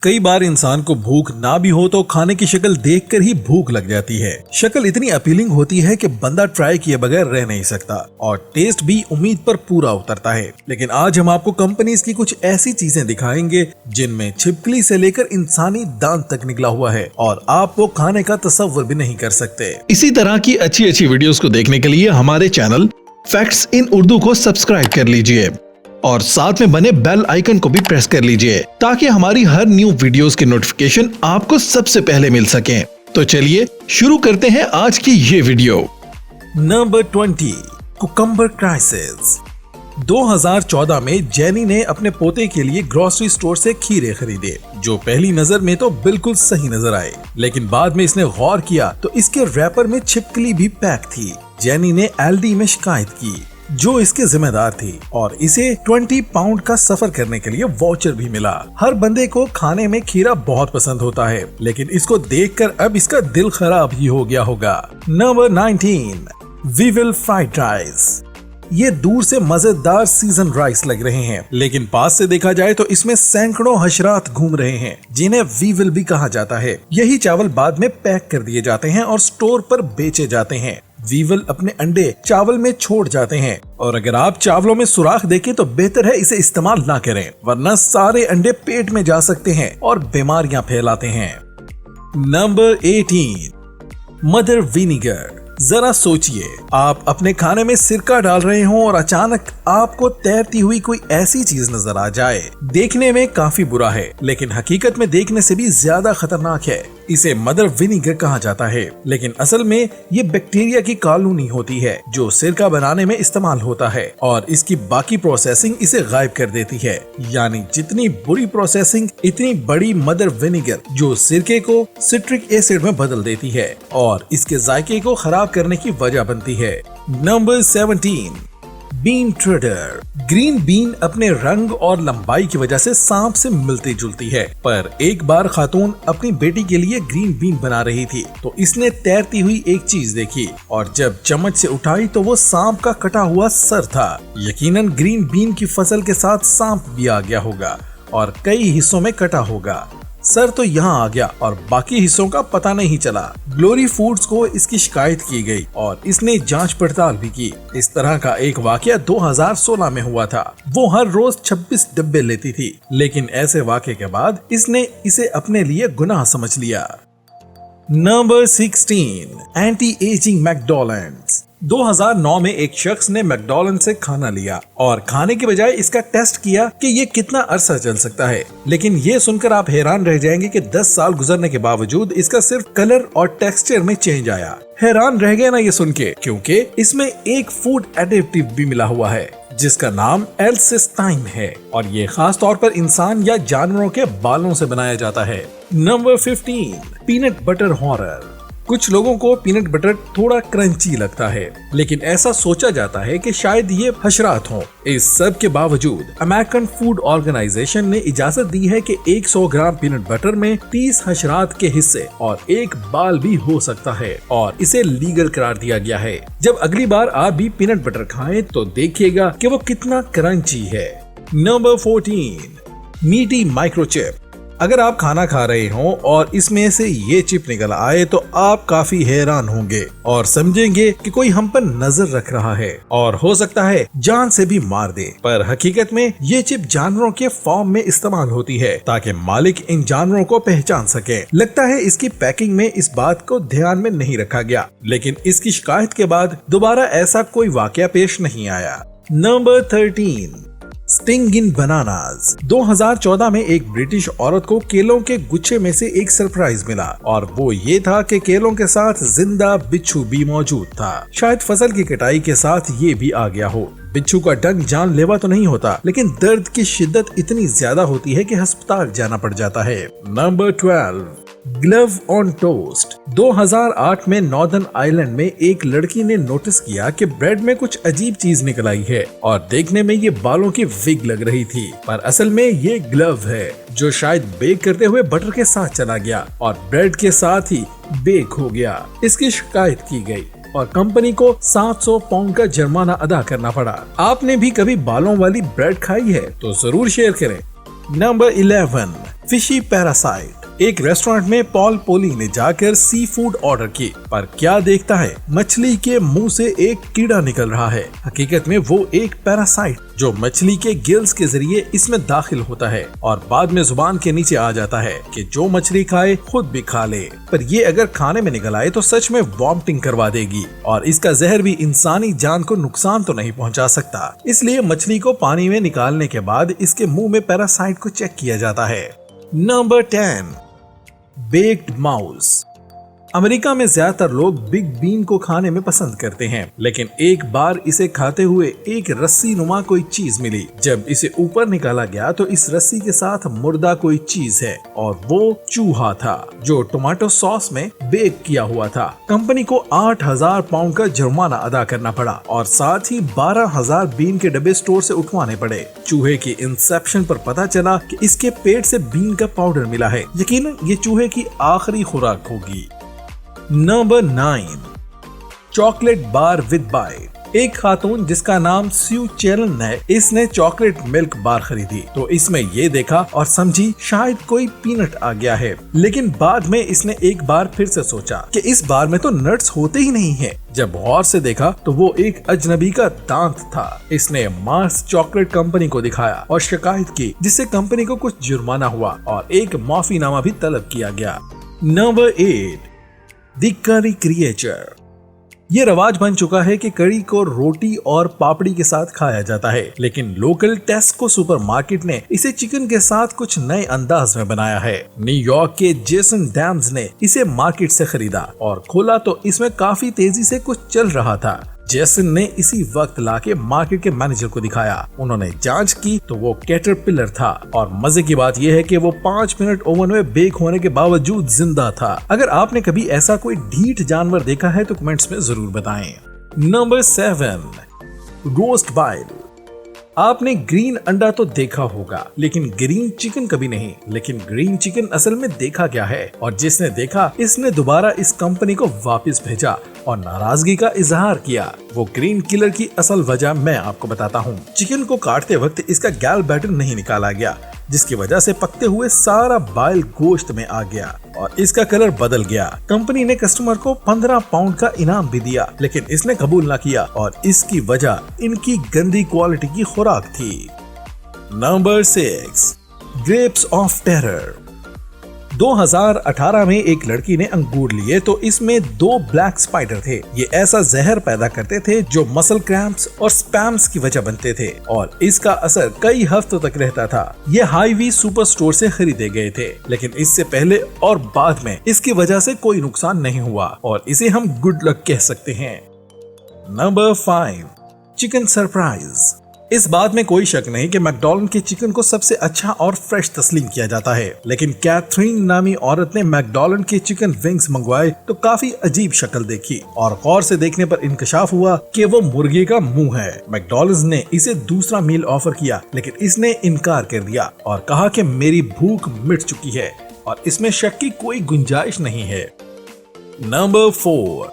कई बार इंसान को भूख ना भी हो तो खाने की शक्ल देखकर ही भूख लग जाती है। शक्ल इतनी अपीलिंग होती है कि बंदा ट्राई किए बगैर रह नहीं सकता और टेस्ट भी उम्मीद पर पूरा उतरता है। लेकिन आज हम आपको कंपनीज की कुछ ऐसी चीजें दिखाएंगे जिनमें छिपकली से लेकर इंसानी दांत तक निकला हुआ है और आप वो खाने का तसव्वुर भी नहीं कर सकते। इसी तरह की अच्छी वीडियोस को देखने के लिए हमारे चैनल फैक्ट्स इन उर्दू को सब्सक्राइब कर लीजिए और साथ में बने बेल आइकन को भी प्रेस कर लीजिए ताकि हमारी हर न्यू वीडियोस की नोटिफिकेशन आपको सबसे पहले मिल सके। तो चलिए शुरू करते हैं आज की ये वीडियो। Number 20, cucumber crisis. 2014 में जेनी ने अपने पोते के लिए ग्रोसरी स्टोर से खीरे खरीदे जो पहली नजर में तो बिल्कुल सही नजर आए, लेकिन बाद में इसने गौर किया तो इसके रैपर में छिपकली भी पैक थी। जेनी ने एलडी में शिकायत की जो इसके जिम्मेदार थी और इसे 20 पाउंड का सफर करने के लिए वाउचर भी मिला। हर बंदे को खाने में खीरा बहुत पसंद होता है, लेकिन इसको देखकर अब इसका दिल खराब ही हो गया होगा। Number 19, weevil fried rice. ये दूर से मजेदार सीजन राइस लग रहे हैं, लेकिन पास से देखा जाए तो इसमें सैकड़ों हशरात घूम रहे हैं जिन्हें वीविल भी कहा जाता है। यही चावल बाद में पैक कर दिए जाते हैं और स्टोर पर बेचे जाते हैं। वीवल अपने अंडे चावल में छोड़ जाते हैं और अगर आप चावलों में सुराख देखें तो बेहतर है इसे इस्तेमाल ना करें, वरना सारे अंडे पेट में जा सकते हैं और बीमारियां फैलाते हैं। Number 18, mother vinegar. जरा सोचिए, आप अपने खाने में सिरका डाल रहे हो और अचानक आपको तैरती हुई कोई ऐसी चीज नजर आ जाए। देखने में काफी बुरा है, लेकिन हकीकत में देखने से भी ज्यादा खतरनाक है। इसे मदर विनीगर कहा जाता है, लेकिन असल में ये बैक्टीरिया की कॉलोनी होती है जो सिरका बनाने में इस्तेमाल होता है और इसकी बाकी प्रोसेसिंग इसे गायब कर देती है। यानी जितनी बुरी प्रोसेसिंग इतनी बड़ी मदर विनीगर जो सिरके को सिट्रिक एसिड में बदल देती है और इसके जायके को खराब करने की वजह बनती है। Number 17, bean trader. Green bean अपने रंग और लंबाई की वजह से सांप से मिलती जुलती है, पर एक बार खातून अपनी बेटी के लिए ग्रीन बीन बना रही थी तो इसने तैरती हुई एक चीज देखी और जब चम्मच से उठाई तो वो सांप का कटा हुआ सर था। यकीनन ग्रीन बीन की फसल के साथ सांप भी आ गया होगा और कई हिस्सों में कटा होगा। सर तो यहाँ आ गया और बाकी हिस्सों का पता नहीं चला। ग्लोरी फूड्स को इसकी शिकायत की गई और इसने जांच पड़ताल भी की। इस तरह का एक वाकया 2016 में हुआ था। वो हर रोज 26 डब्बे लेती थी, लेकिन ऐसे वाकये के बाद इसने इसे अपने लिए गुनाह समझ लिया। Number 16, anti ageing McDonald's. 2009 में एक शख्स ने मैकडॉनल्ड से खाना लिया और खाने के बजाय इसका टेस्ट किया कि ये कितना अरसा चल सकता है। लेकिन ये सुनकर आप हैरान रह जाएंगे कि 10 साल गुजरने के बावजूद इसका सिर्फ कलर और टेक्सचर में चेंज आया। हैरान रह गए ना ये सुन के, क्योंकि इसमें एक फूड एडिटिव भी मिला हुआ है जिसका नाम एल्सिस्टाइन है और ये खास तौर पर इंसान या जानवरों के बालों से बनाया जाता है। Number 15, peanut butter horror. कुछ लोगों को पीनट बटर थोड़ा क्रंची लगता है, लेकिन ऐसा सोचा जाता है कि शायद ये हशरात हों। इस सब के बावजूद अमेरिकन फूड ऑर्गेनाइजेशन ने इजाजत दी है कि 100 ग्राम पीनट बटर में 30 हशरात के हिस्से और एक बाल भी हो सकता है और इसे लीगल करार दिया गया है। जब अगली बार आप भी पीनट बटर खाएं तो देखिएगा कि वो कितना क्रंची है। नंबर 14, मीटी माइक्रोचिप। अगर आप खाना खा रहे हो और इसमें से ये चिप निकल आए तो आप काफी हैरान होंगे और समझेंगे कि कोई हम पर नजर रख रहा है और हो सकता है जान से भी मार दे। पर हकीकत में ये चिप जानवरों के फॉर्म में इस्तेमाल होती है ताकि मालिक इन जानवरों को पहचान सके। लगता है इसकी पैकिंग में इस बात को ध्यान में नहीं रखा गया, लेकिन इसकी शिकायत के बाद दोबारा ऐसा कोई वाकया पेश नहीं आया। नंबर 13, स्टिंग इन बनानास। 2014 में एक ब्रिटिश औरत को केलों के गुच्छे में से एक सरप्राइज मिला और वो ये था कि केलों के साथ जिंदा बिच्छू भी मौजूद था। शायद फसल की कटाई के साथ ये भी आ गया हो। बिच्छू का डंक जानलेवा तो नहीं होता, लेकिन दर्द की शिद्दत इतनी ज्यादा होती है कि अस्पताल जाना पड़ जाता है। Number 12, glove on toast. 2008 में नॉर्दर्न आयरलैंड में एक लड़की ने नोटिस किया कि ब्रेड में कुछ अजीब चीज निकल आई है और देखने में ये बालों की विग लग रही थी, पर असल में ये ग्लव है जो शायद बेक करते हुए बटर के साथ चला गया और ब्रेड के साथ ही बेक हो गया। इसकी शिकायत की गई और कंपनी को 700 पाउंड का जुर्माना अदा करना पड़ा। आपने भी कभी बालों वाली ब्रेड खाई है तो जरूर शेयर करें। Number 11, fishy parasite. एक रेस्टोरेंट में पॉल पोली ने जाकर सी फूड ऑर्डर की, पर क्या देखता है, मछली के मुंह से एक कीड़ा निकल रहा है। हकीकत में वो एक पैरासाइट जो मछली के गिल्स के जरिए इसमें दाखिल होता है और बाद में जुबान के नीचे आ जाता है कि जो मछली खाए खुद भी खा ले। पर ये अगर खाने में निकल आए तो सच में वॉमिटिंग करवा देगी और इसका जहर भी इंसानी जान को नुकसान तो नहीं पहुंचा सकता। इसलिए मछली को पानी में निकालने के बाद इसके मुंह में पैरासाइट को चेक किया जाता है। Number 10, baked mouse. अमेरिका में ज्यादातर लोग बिग बीन को खाने में पसंद करते हैं, लेकिन एक बार इसे खाते हुए एक रस्सी नुमा कोई चीज मिली। जब इसे ऊपर निकाला गया तो इस रस्सी के साथ मुर्दा कोई चीज है और वो चूहा था जो टोमेटो सॉस में बेक किया हुआ था। कंपनी को 8,000 पाउंड का जुर्माना अदा करना पड़ा और साथ ही 12,000 बीन के डब्बे स्टोर से उठवाने पड़े। चूहे की इंसेप्शन पर पता चला कि इसके पेट से बीन का पाउडर मिला है। यकीनन ये चूहे की आखिरी खुराक होगी। Number 9, chocolate bar with bite. एक खातून जिसका नाम स्यू चैलन है, इसने चॉकलेट मिल्क बार खरीदी तो इसमें ये देखा और समझी शायद कोई पीनट आ गया है, लेकिन बाद में इसने एक बार फिर से सोचा कि इस बार में तो नट्स होते ही नहीं है। जब गौर से देखा तो वो एक अजनबी का दांत था। इसने मार्स चॉकलेट कंपनी को दिखाया और शिकायत की, जिससे कंपनी को कुछ जुर्माना हुआ और एक माफीनामा भी तलब किया गया। नंबर 8, द करी क्रिएचर। ये रवाज बन चुका है कि करी को रोटी और पापड़ी के साथ खाया जाता है, लेकिन लोकल टेस्को सुपरमार्केट ने इसे चिकन के साथ कुछ नए अंदाज में बनाया है। न्यूयॉर्क के जेसन डैम्स ने इसे मार्केट से खरीदा और खोला तो इसमें काफी तेजी से कुछ चल रहा था। जेसन ने इसी वक्त लाके मार्केट के मैनेजर को दिखाया। उन्होंने जांच की तो वो कैटरपिलर था और मजे की बात यह है कि वो 5 मिनट ओवन में बेक होने के बावजूद जिंदा था। अगर आपने कभी ऐसा कोई ढीठ जानवर देखा है तो कमेंट्स में जरूर बताएं। Number 7, roast bile. आपने ग्रीन अंडा तो देखा होगा, लेकिन ग्रीन चिकन कभी नहीं। लेकिन ग्रीन चिकन असल में देखा क्या है, और जिसने देखा इसने दोबारा इस कंपनी को वापस भेजा और नाराजगी का इजहार किया। वो ग्रीन किलर की असल वजह मैं आपको बताता हूँ। चिकन को काटते वक्त इसका गैल बैटर नहीं निकाला गया, जिसकी वजह से पकते हुए सारा बाइल गोश्त में आ गया और इसका कलर बदल गया। कंपनी ने कस्टमर को 15 पाउंड का इनाम भी दिया, लेकिन इसने कबूल न किया और इसकी वजह इनकी गंदी क्वालिटी की खुराक थी। Number 6, grapes of terror. 2018 में एक लड़की ने अंगूर लिए तो इसमें 2 ब्लैक स्पाइडर थे। ये ऐसा जहर पैदा करते थे जो मसल क्रैम्प्स और स्पैम्स की वजह बनते थे और इसका असर कई हफ्तों तक रहता था। ये हाईवी सुपर स्टोर से खरीदे गए थे, लेकिन इससे पहले और बाद में इसकी वजह से कोई नुकसान नहीं हुआ और इसे हम गुड लक कह सकते हैं। Number 5, chicken surprise. इस बात में कोई शक नहीं कि मैकडॉनल्ड के चिकन को सबसे अच्छा और फ्रेश तस्लीम किया जाता है, लेकिन कैथरीन नामी औरत ने मैकडॉनल्ड के चिकन विंग्स मंगवाए तो काफी अजीब शक्ल देखी और गौर से देखने पर इंकशाफ हुआ कि वो मुर्गे का मुंह है। मैकडॉनल्ड्स ने इसे दूसरा मील ऑफर किया, लेकिन इसने इनकार कर दिया और कहा कि मेरी भूख मिट चुकी है और इसमें शक की कोई गुंजाइश नहीं है। Number 4,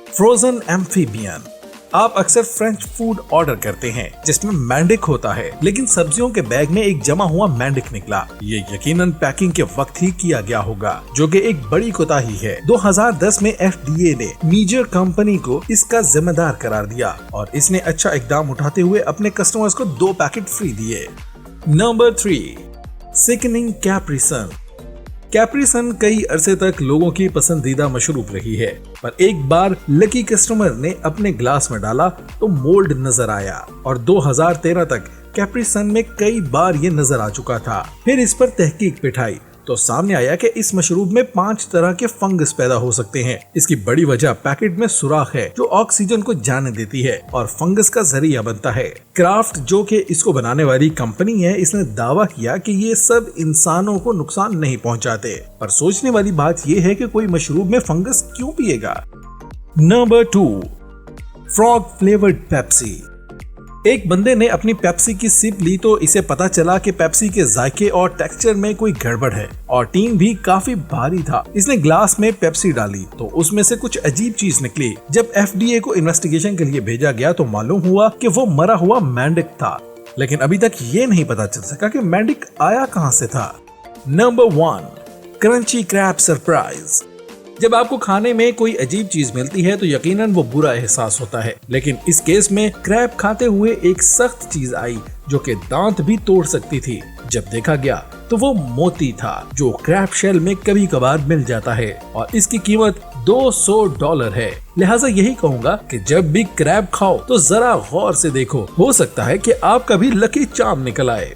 frozen amphibian. आप अक्सर फ्रेंच फूड ऑर्डर करते हैं जिसमें मैंडिक होता है, लेकिन सब्जियों के बैग में एक जमा हुआ मैंडिक निकला। ये यकीनन पैकिंग के वक्त ही किया गया होगा, जो कि एक बड़ी कोताही है। 2010 में FDA ने मीजर कंपनी को इसका जिम्मेदार करार दिया और इसने अच्छा इकदाम उठाते हुए अपने कस्टमर्स को 2 पैकेट फ्री दिए। नंबर 3, सिकनिंग कैप्रिसन। कैप्रिसन कई अरसे तक लोगों की पसंदीदा मशरूब रही है, पर एक बार लकी कस्टमर ने अपने ग्लास में डाला तो मोल्ड नजर आया और 2013 तक कैप्रिसन में कई बार ये नजर आ चुका था। फिर इस पर तहकीक पिठाई तो सामने आया कि इस मशरूब में 5 तरह के फंगस पैदा हो सकते हैं। इसकी बड़ी वजह पैकेट में सुराख है जो ऑक्सीजन को जाने देती है और फंगस का जरिया बनता है। क्राफ्ट जो कि इसको बनाने वाली कंपनी है, इसने दावा किया कि ये सब इंसानों को नुकसान नहीं पहुंचाते, पर सोचने वाली बात ये है कि कोई मशरूब में फंगस क्यों पिएगा। Number 2, frog flavoured Pepsi. एक बंदे ने अपनी पेप्सी की सिप ली तो इसे पता चला कि पेप्सी के जायके और टेक्सचर में कोई गड़बड़ है और टीन भी काफी भारी था। इसने ग्लास में पेप्सी डाली तो उसमें से कुछ अजीब चीज निकली। जब FDA को इन्वेस्टिगेशन के लिए भेजा गया तो मालूम हुआ कि वो मरा हुआ मैंडिक था, लेकिन अभी तक ये नहीं पता चल सका कि मैंडिक आया कहां से था। Number 1, crunchy crab surprise. जब आपको खाने में कोई अजीब चीज मिलती है तो यकीनन वो बुरा एहसास होता है, लेकिन इस केस में क्रैब खाते हुए एक सख्त चीज आई जो कि दांत भी तोड़ सकती थी। जब देखा गया तो वो मोती था, जो क्रैब शेल में कभी कभार मिल जाता है और इसकी कीमत $200 है। लिहाजा यही कहूँगा कि जब भी क्रैब खाओ तो जरा गौर से देखो, हो सकता है कि आपका भी लकी चार्म निकल आए।